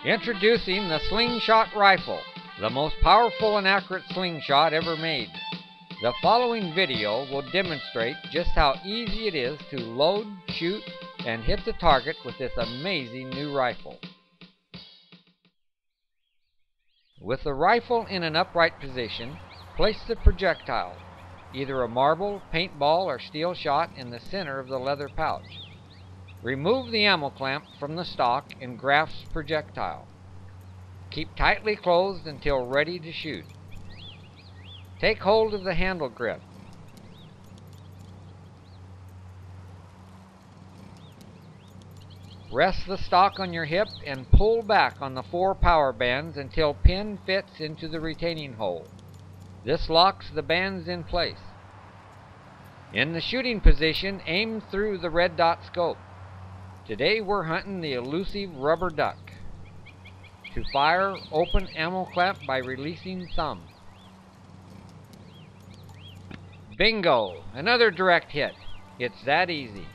Introducing the Slingshot Rifle, the most powerful and accurate slingshot ever made. The following video will demonstrate just how easy it is to load, shoot, and hit the target with this amazing new rifle. With the rifle in an upright position, place the projectile, either a marble, paintball, or steel shot, in the center of the leather pouch. Remove the ammo clamp from the stock and grasp projectile. Keep tightly closed until ready to shoot. Take hold of the handle grip. Rest the stock on your hip and pull back on the 4 power bands until pin fits into the retaining hole. This locks the bands in place. In the shooting position, aim through the red dot scope. Today we're hunting the elusive rubber duck. To fire, open ammo clamp by releasing thumb. Bingo! Another direct hit. It's that easy.